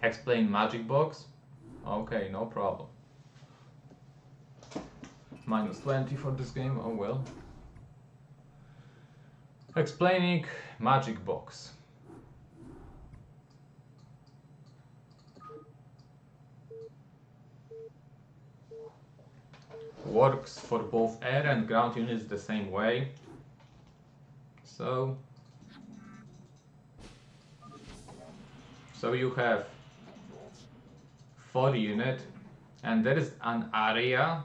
Explain magic box. Okay, no problem. Minus 20 for this game, oh well. Explaining magic box. Works for both air and ground units the same way. So you have 4 unit and there is an area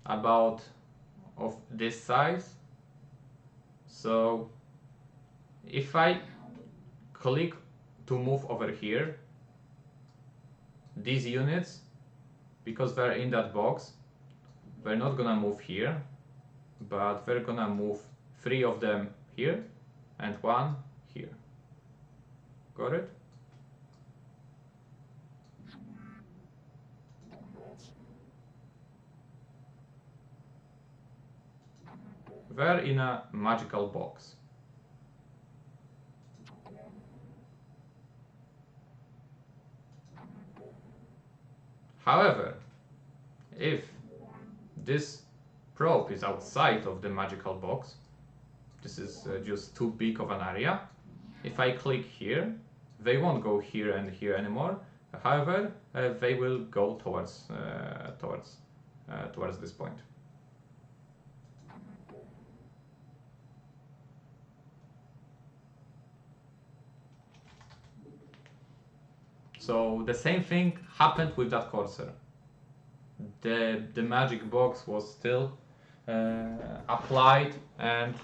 about of this size. So if I click to move over here, these units, because they're in that box, we're not gonna move here, but we're gonna move 3 of them here and 1 here. Got it? We're in a magical box. However, if this probe is outside of the magical box, this is just too big of an area. If I click here, they won't go here and here anymore. However, they will go towards this point. So the same thing happened with that cursor. The magic box was still applied, and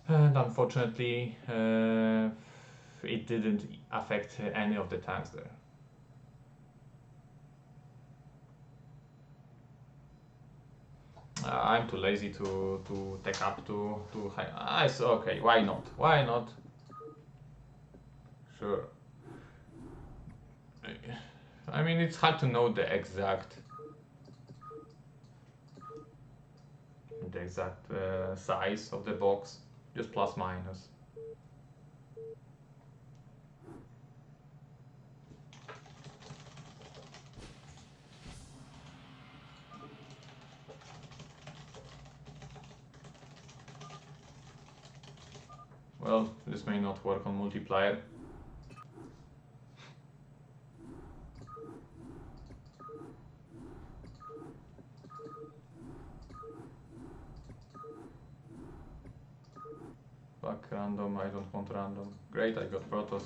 unfortunately it didn't affect any of the tanks there. I'm too lazy to take up to high. It's okay. Why not? Why not? Sure. I mean, it's hard to know the exact size of the box, just plus minus. Well, this may not work on multiplayer. Back random, I don't want random. Great, I got Protoss.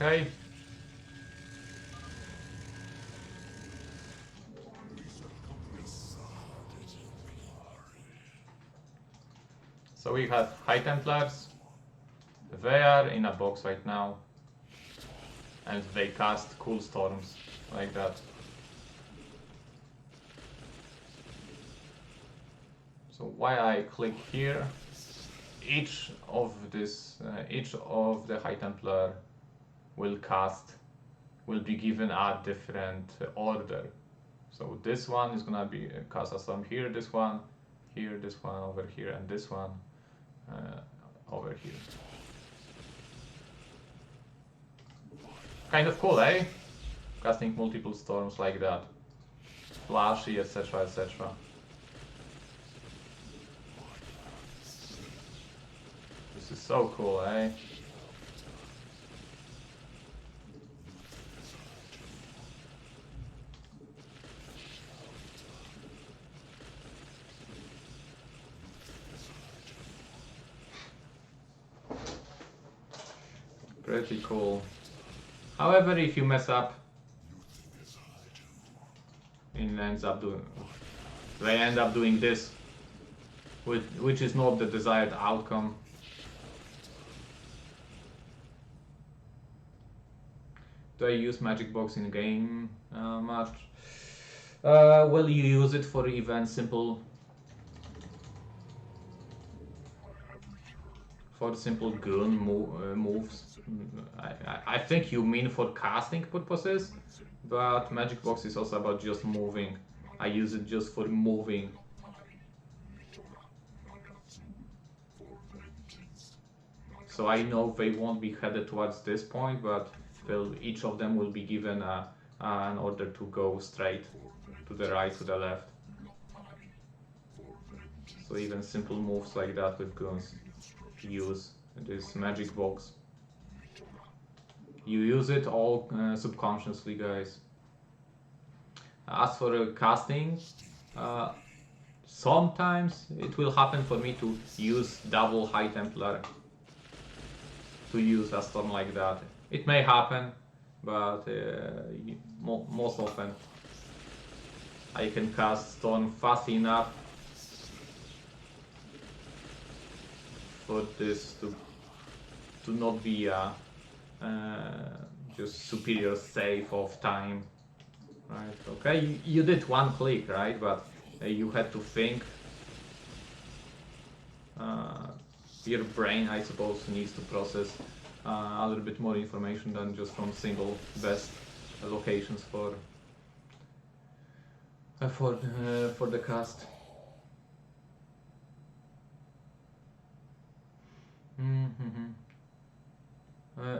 Okay. So we have High Templars. They are in a box right now, and they cast cool storms like that. So while I click here, each of the High Templar will be given a different order. So this one is gonna be cast a storm here, this one over here, and this one over here. Kind of cool, eh? Casting multiple storms like that. Flashy, etc, etc. This is so cool, eh? Pretty cool. However, if you mess up, they end up doing this, which is not the desired outcome. Do I use magic box in game much? Well, you use it for even simple goon moves. I think you mean for casting purposes, but magic box is also about just moving. I use it just for moving. So I know they won't be headed towards this point, but each of them will be given an order to go straight, to the right, to the left. So even simple moves like that with goons use this magic box. You use it all subconsciously, guys. As for casting, sometimes it will happen for me to use double High Templar, to use a storm like that. It may happen, but most often I can cast storm fast enough for this to not be a just superior save of time, right? Okay, you did one click, right? But you had to think. Your brain, I suppose, needs to process a little bit more information than just from single best locations for the cast.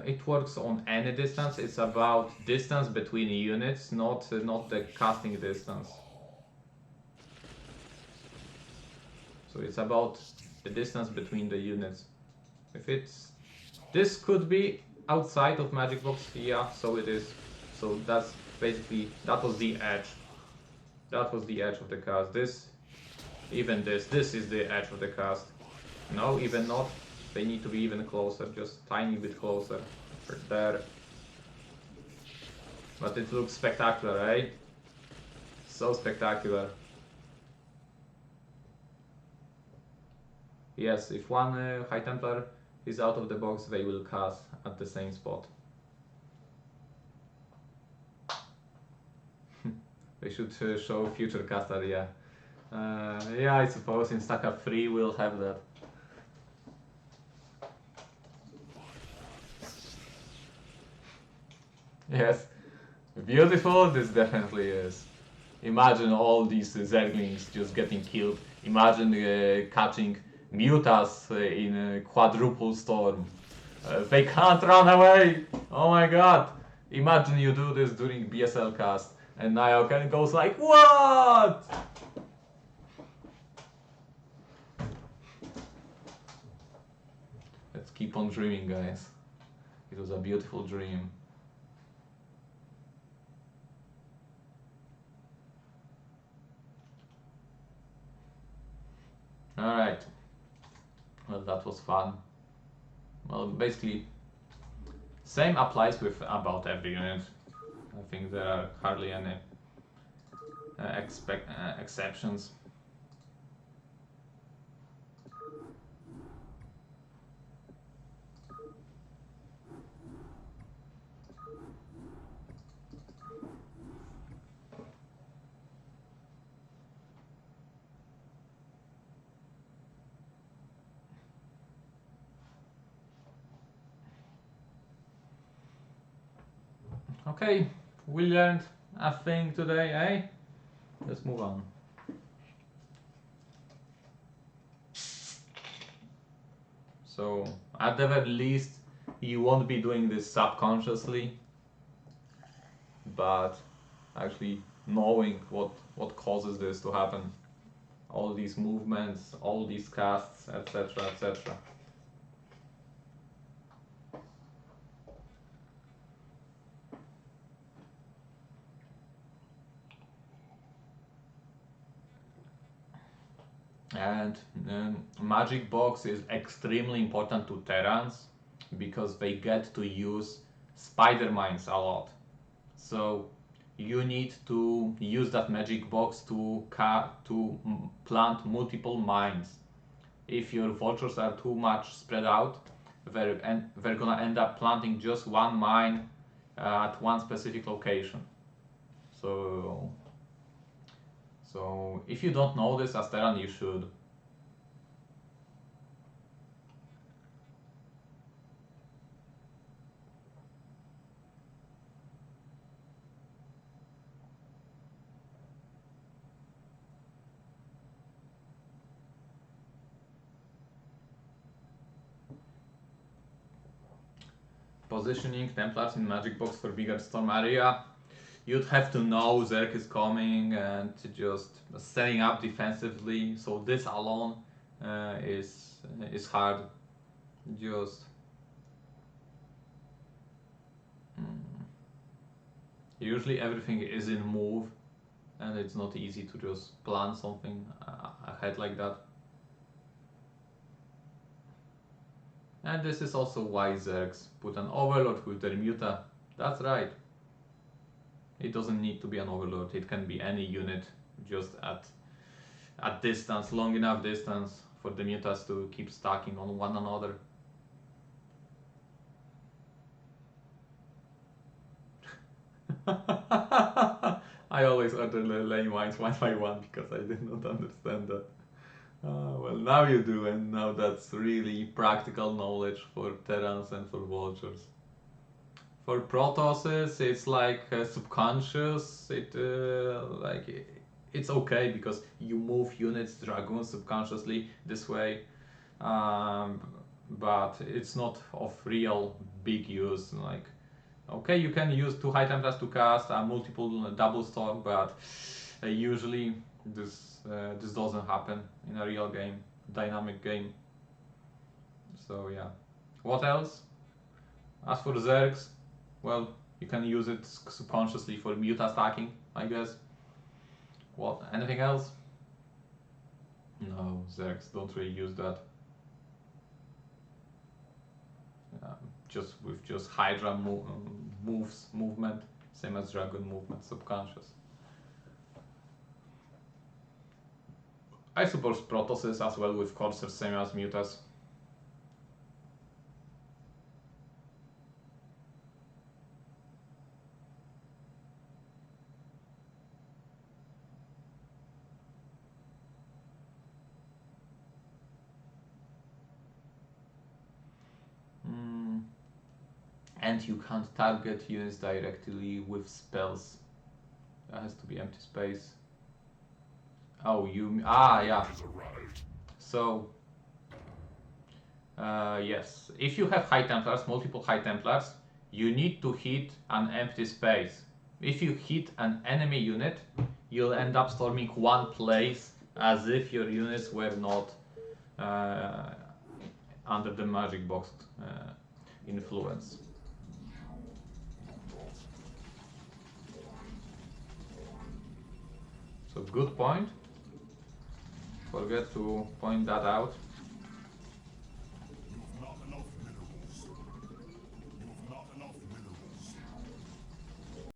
It works on any distance. It's about distance between units, not the casting distance. So it's about the distance between the units. If this could be outside of magic box, yeah, so it is. So that's basically, that was the edge. That was the edge of the cast. This is the edge of the cast. No, even not. They need to be even closer, just tiny bit closer. There. But it looks spectacular, eh? So spectacular. Yes, if one High Templar is out of the box, they will cast at the same spot. They should show future caster, yeah. Yeah, I suppose in StarCraft 3 we'll have that. Yes, beautiful, this definitely is. Imagine all these Zerglings just getting killed. Imagine catching Mutas in a quadruple storm. They can't run away! Oh my god! Imagine you do this during BSL cast and Nyoken goes like, what? Let's keep on dreaming, guys. It was a beautiful dream. Alright. Well, that was fun. Well, basically, same applies with about every unit. I think there are hardly any exceptions. Okay, we learned a thing today, eh? Let's move on. So, at the very least, you won't be doing this subconsciously, but actually knowing what causes this to happen. All these movements, all these casts, etc., etc. And Magic Box is extremely important to Terrans because they get to use spider mines a lot. So you need to use that Magic Box to plant multiple mines. If your vultures are too much spread out, they're gonna end up planting just one mine at one specific location. So if you don't know this as Terran, you should. Positioning Templars in Magic Box for bigger storm area. You'd have to know Zerg is coming and just setting up defensively. So this alone is hard. Just usually everything is in move, and it's not easy to just plan something ahead like that. And this is also why Zergs put an Overlord with their Muta. That's right. It doesn't need to be an Overlord, it can be any unit just at distance, long enough distance for the Mutas to keep stacking on one another. I always order the lane wines one by one because I did not understand that. Well, now you do, and now that's really practical knowledge for Terrans and for Vultures. For Protosses, it's like subconscious. It's okay because you move units, dragoons subconsciously this way, but it's not of real big use. Like, okay, you can use 2 High Templars to cast a multiple double storm, but usually this doesn't happen in a real game, dynamic game. So yeah. What else? As for Zergs, well, you can use it subconsciously for Muta stacking, I guess. What? Anything else? No, Zergs don't really use that. Just Hydra movement, same as Dragon movement, subconscious. I suppose Protosses as well with Corsairs, same as Mutas. And you can't target units directly with spells. That has to be empty space. Oh, yeah. So, yes, if you have High Templars, multiple High Templars, you need to hit an empty space. If you hit an enemy unit, you'll end up storming one place as if your units were not under the Magic Box influence. So good point. Forget to point that out.